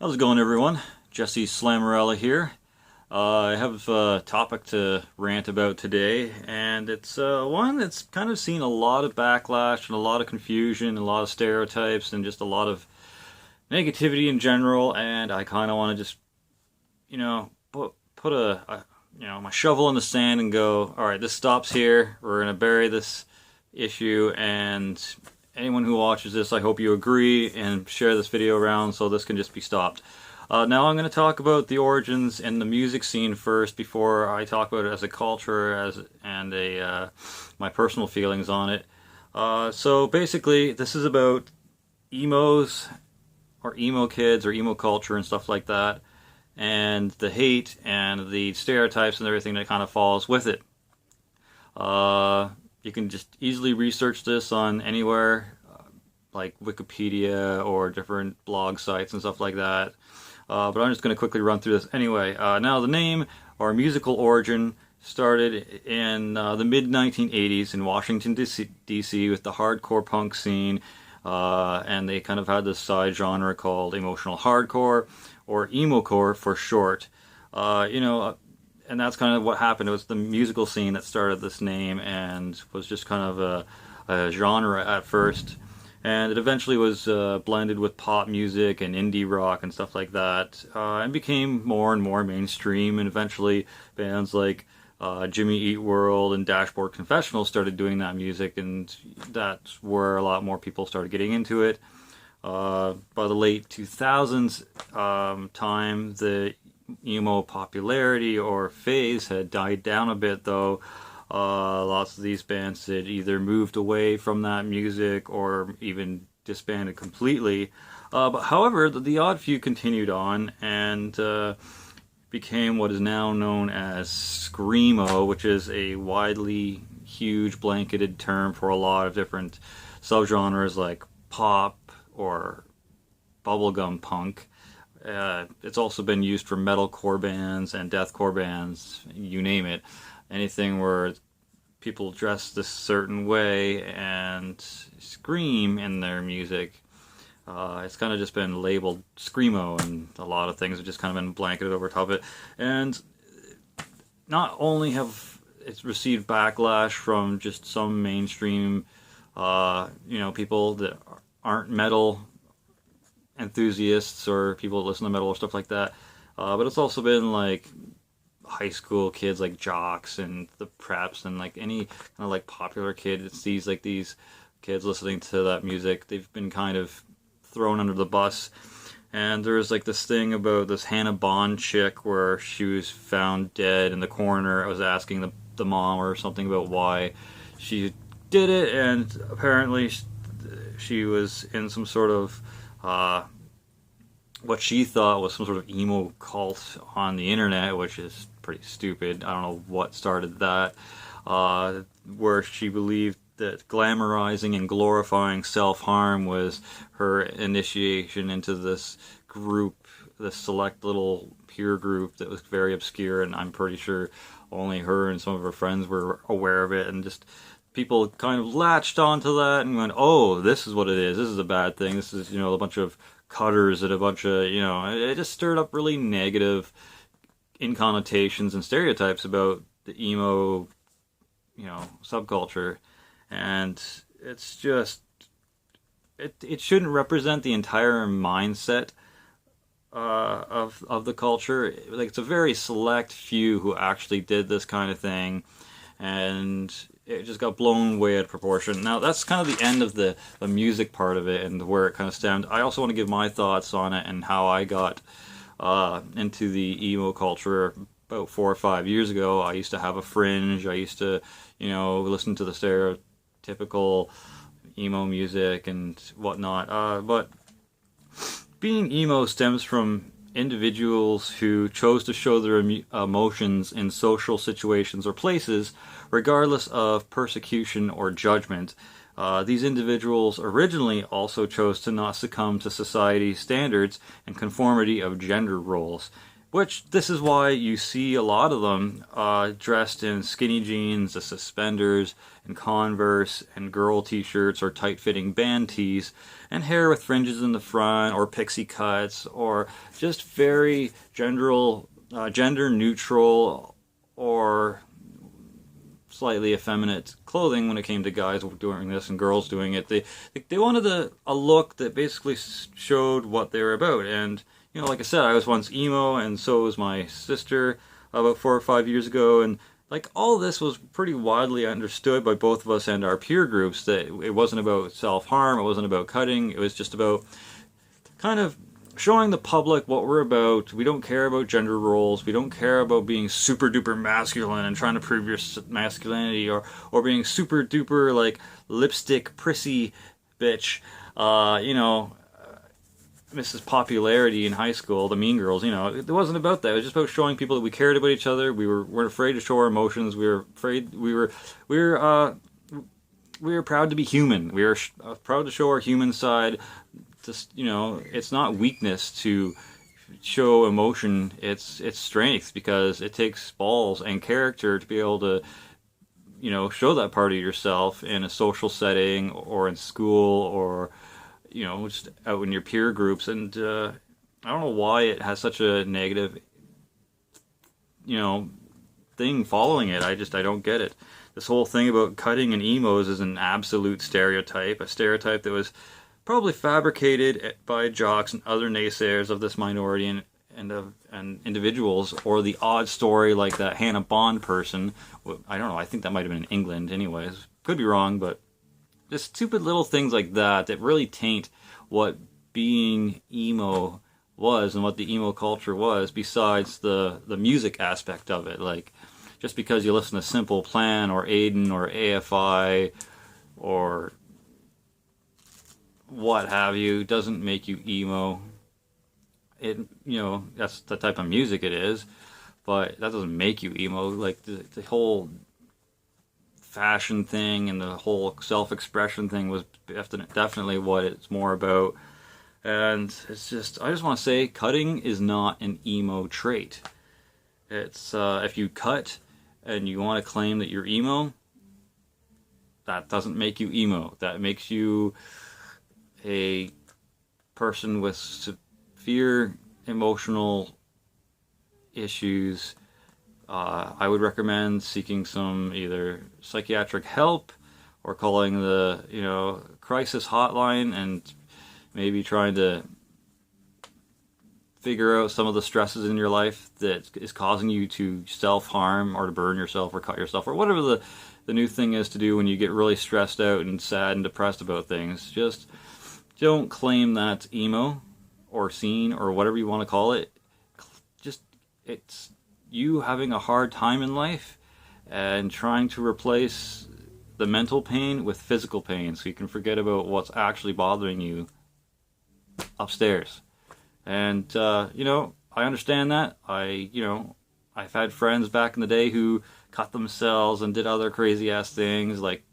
How's it going, everyone? Jesse Slammerella here. I have a topic to rant about today, and it's one that's kind of seen a lot of backlash and a lot of confusion, a lot of stereotypes, and just a lot of negativity in general. And I kind of want to just, put my shovel in the sand and go, all right, this stops here. We're gonna bury this issue, and anyone who watches this, I hope you agree and share this video around so this can just be stopped. Now I'm going to talk about the origins and the music scene first before I talk about it as a culture and my personal feelings on it. So basically, this is about emos or emo kids or emo culture and stuff like that, and the hate and the stereotypes and everything that kind of falls with it. You can just easily research this on anywhere, like Wikipedia or different blog sites and stuff like that. But I'm just going to quickly run through this anyway. Now, the name or musical origin started in the mid-1980s in Washington, D.C. with the hardcore punk scene. And they kind of had this side genre called emotional hardcore, or emo-core for short. And that's kind of what happened. It was the musical scene that started this name and was just kind of a genre at first. And it eventually was blended with pop music and indie rock and stuff like that, and became more and more mainstream. And eventually bands like Jimmy Eat World and Dashboard Confessional started doing that music, and that's where a lot more people started getting into it. By the late 2000s time, the emo popularity or phase had died down a bit, though. Lots of these bands had either moved away from that music or even disbanded completely. But however, the odd few continued on and became what is now known as screamo, which is a widely huge blanketed term for a lot of different subgenres like pop or bubblegum punk. It's also been used for metalcore bands and deathcore bands, you name it. Anything where people dress this certain way and scream in their music. It's kind of just been labeled screamo, and a lot of things have just kind of been blanketed over top of it. And not only have it's received backlash from just some mainstream, people that aren't metal enthusiasts or people that listen to metal or stuff like that, but it's also been like high school kids like jocks and the preps and like any kind of like popular kid that sees like these kids listening to that music, they've been kind of thrown under the bus. And there's like this thing about this Hannah Bond chick where she was found dead in the corner. I was asking the mom or something about why she did it, and apparently she was in some sort of what she thought was some sort of emo cult on the internet, which is pretty stupid. I don't know what started that, where she believed that glamorizing and glorifying self-harm was her initiation into this group, this select little peer group that was very obscure, and I'm pretty sure only her and some of her friends were aware of it, and just people kind of latched onto that and went, oh, this is what it is. This is a bad thing. This is, a bunch of cutters and a bunch of, it just stirred up really negative connotations and stereotypes about the emo, subculture. And it's just, it shouldn't represent the entire mindset of the culture. Like, it's a very select few who actually did this kind of thing, and it just got blown way out of proportion. Now, that's kind of the end of the music part of it and where it kind of stemmed. I also want to give my thoughts on it and how I got into the emo culture about 4 or 5 years ago. I used to have a fringe. I used to, listen to the stereotypical emo music and whatnot. But being emo stems from individuals who chose to show their emotions in social situations or places, regardless of persecution or judgment. These individuals originally also chose to not succumb to society's standards and conformity of gender roles. Which, this is why you see a lot of them dressed in skinny jeans, the suspenders, and Converse, and girl t-shirts, or tight-fitting band tees, and hair with fringes in the front, or pixie cuts, or just very gender neutral, or slightly effeminate clothing when it came to guys doing this and girls doing it. They wanted a look that basically showed what they were about. And like I said, I was once emo, and so was my sister about 4 or 5 years ago. And like, all this was pretty widely understood by both of us and our peer groups, that it wasn't about self-harm, it wasn't about cutting, it was just about kind of showing the public what we're about. We don't care about gender roles. We don't care about being super duper masculine and trying to prove your masculinity, or being super duper like lipstick prissy bitch. Mrs. Popularity in high school, the Mean Girls. It wasn't about that. It was just about showing people that we cared about each other. We weren't afraid to show our emotions. We were proud to be human. We were proud to show our human side. Just, it's not weakness to show emotion. It's strength, because it takes balls and character to be able to, show that part of yourself in a social setting, or in school, or just out in your peer groups. And I don't know why it has such a negative, thing following it. I don't get it. This whole thing about cutting and emos is an absolute stereotype, a stereotype that was probably fabricated by jocks and other naysayers of this minority, and individuals, or the odd story like that Hannah Bond person. I don't know, I think that might have been in England anyways. Could be wrong, but just stupid little things like that really taint what being emo was and what the emo culture was, besides the music aspect of it. Like, just because you listen to Simple Plan, or Aiden, or AFI, or what have you, doesn't make you emo. It, that's the type of music it is, but that doesn't make you emo. Like, the whole fashion thing and the whole self-expression thing was definitely what it's more about. And it's just, I just want to say, cutting is not an emo trait. It's if you cut and you want to claim that you're emo, that doesn't make you emo. That makes you a person with severe emotional issues. I would recommend seeking some either psychiatric help, or calling the crisis hotline, and maybe trying to figure out some of the stresses in your life that is causing you to self-harm, or to burn yourself, or cut yourself, or whatever the new thing is to do when you get really stressed out and sad and depressed about things. Just don't claim that's emo, or scene, or whatever you want to call it. Just, it's you having a hard time in life, and trying to replace the mental pain with physical pain, so you can forget about what's actually bothering you upstairs. And I understand that. I've had friends back in the day who cut themselves and did other crazy ass things, like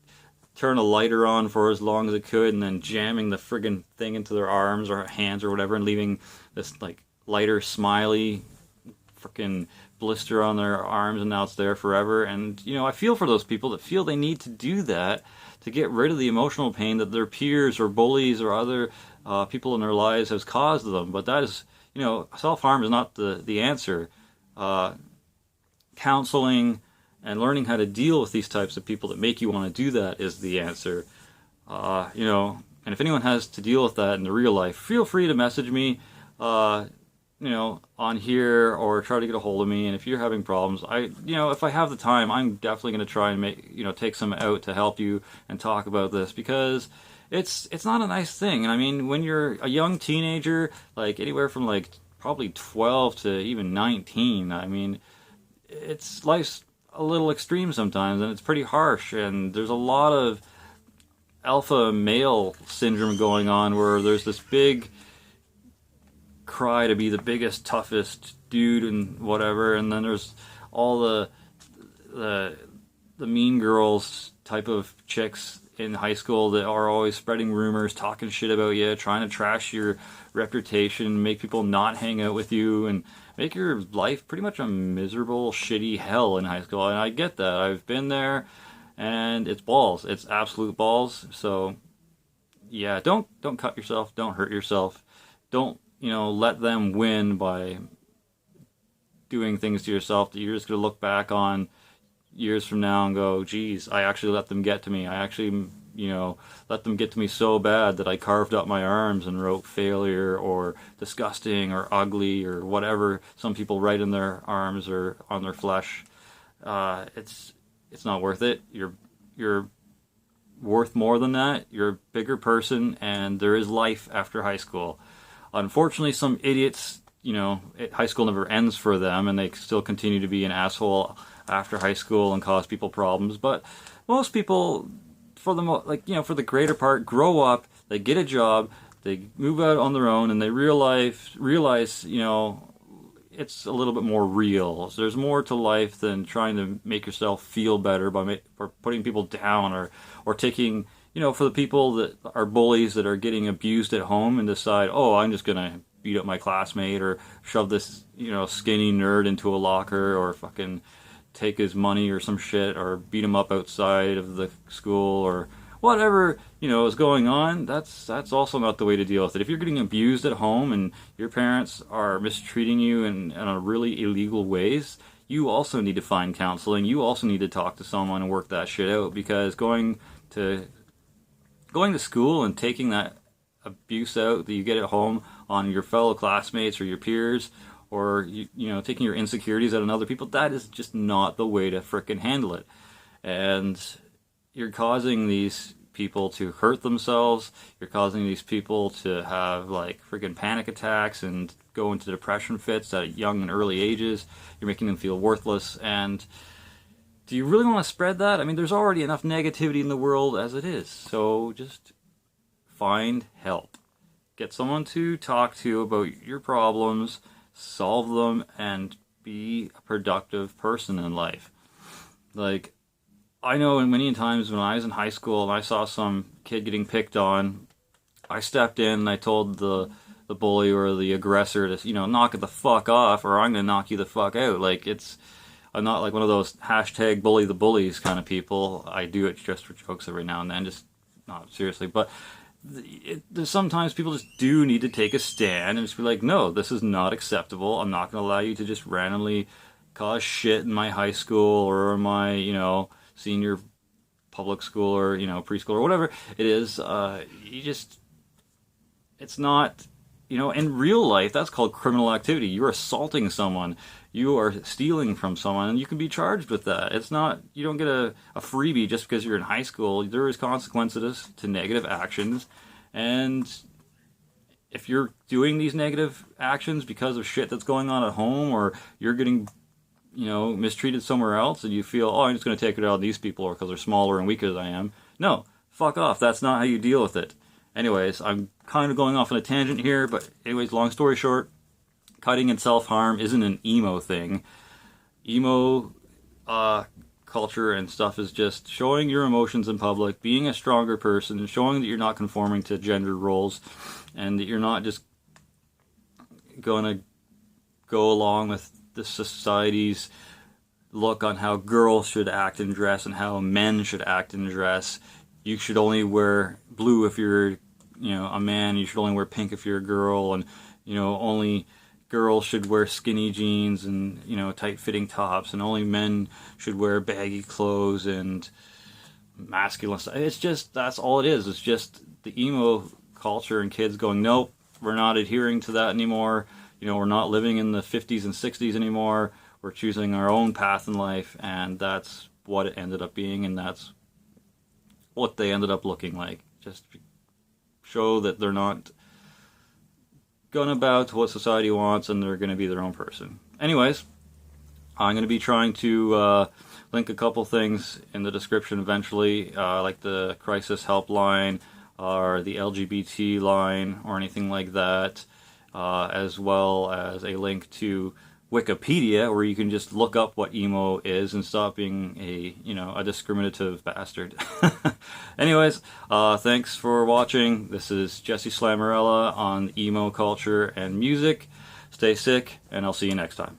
turn a lighter on for as long as it could, and then jamming the friggin' thing into their arms or hands or whatever, and leaving this like lighter smiley freaking blister on their arms, and now it's there forever. And I feel for those people that feel they need to do that to get rid of the emotional pain that their peers or bullies or other people in their lives has caused them. But that is, self-harm is not the answer. Counseling and learning how to deal with these types of people that make you want to do that is the answer. And if anyone has to deal with that in the real life, feel free to message me, on here, or try to get a hold of me. And if you're having problems, if I have the time, I'm definitely going to try and take some out to help you and talk about this, because it's not a nice thing. And I mean, when you're a young teenager, like anywhere from like probably 12 to even 19, I mean, life's a little extreme sometimes, and it's pretty harsh, and there's a lot of alpha male syndrome going on, where there's this big cry to be the biggest, toughest dude and whatever, and then there's all the mean girls type of chicks in high school that are always spreading rumors, talking shit about you, trying to trash your reputation, make people not hang out with you, and make your life pretty much a miserable, shitty hell in high school. And I get that. I've been there, and it's balls. It's absolute balls. So yeah, don't cut yourself. Don't hurt yourself. Don't, let them win by doing things to yourself that you're just going to look back on years from now and go, geez, I actually let them get to me. I actually, let them get to me so bad that I carved up my arms and wrote failure or disgusting or ugly or whatever some people write in their arms or on their flesh. It's not worth it. You're worth more than that. You're a bigger person, and there is life after high school. Unfortunately, some idiots, high school never ends for them, and they still continue to be an asshole after high school and cause people problems. But most people, for the greater part, grow up, they get a job, they move out on their own, and they realize, it's a little bit more real. So there's more to life than trying to make yourself feel better or putting people down or taking, for the people that are bullies that are getting abused at home and decide, oh, I'm just going to beat up my classmate or shove this, skinny nerd into a locker or fucking take his money or some shit or beat him up outside of the school or whatever, is going on. That's also not the way to deal with it. If you're getting abused at home and your parents are mistreating you in a really illegal ways, you also need to find counseling. You also need to talk to someone and work that shit out, because going to school and taking that abuse out that you get at home on your fellow classmates or your peers, or taking your insecurities out on other people, that is just not the way to frickin' handle it. And you're causing these people to hurt themselves. You're causing these people to have freaking panic attacks and go into depression fits at young and early ages. You're making them feel worthless. And do you really want to spread that? I mean, there's already enough negativity in the world as it is. So just find help. Get someone to talk to about your problems, solve them, and be a productive person in life. I know many times when I was in high school and I saw some kid getting picked on, I stepped in and I told the bully or the aggressor to, knock it the fuck off, or I'm going to knock you the fuck out. I'm not like one of those hashtag bully the bullies kind of people. I do it just for jokes every now and then, just not seriously. But there's sometimes people just do need to take a stand and just be like, no, this is not acceptable. I'm not going to allow you to just randomly cause shit in my high school or my, senior public school or, preschool or whatever it is. It's not, in real life, that's called criminal activity. You're assaulting someone. You are stealing from someone, and you can be charged with that. It's not, you don't get a freebie just because you're in high school. There is consequences to negative actions, and if you're doing these negative actions because of shit that's going on at home, or you're getting, mistreated somewhere else, and you feel, oh, I'm just going to take it out on these people or because they're smaller and weaker than I am. No, fuck off. That's not how you deal with it. Anyways, I'm kind of going off on a tangent here, but anyways, long story short, cutting and self-harm isn't an emo thing. Emo culture and stuff is just showing your emotions in public, being a stronger person, and showing that you're not conforming to gender roles, and that you're not just going to go along with the society's look on how girls should act and dress and how men should act and dress. You should only wear blue if you're, a man. You should only wear pink if you're a girl, and, only girls should wear skinny jeans and, tight-fitting tops, and only men should wear baggy clothes and masculine stuff. It's just, that's all it is. It's just the emo culture and kids going, nope, we're not adhering to that anymore. We're not living in the 50s and 60s anymore. We're choosing our own path in life, and that's what it ended up being, and that's what they ended up looking like. Just show that they're not going about what society wants, and they're going to be their own person. Anyways, I'm going to be trying to link a couple things in the description eventually, like the crisis helpline or the LGBT line or anything like that, as well as a link to Wikipedia, where you can just look up what emo is and stop being a discriminative bastard. Anyways, thanks for watching. This is Jesse Slammerella on emo culture and music. Stay sick, and I'll see you next time.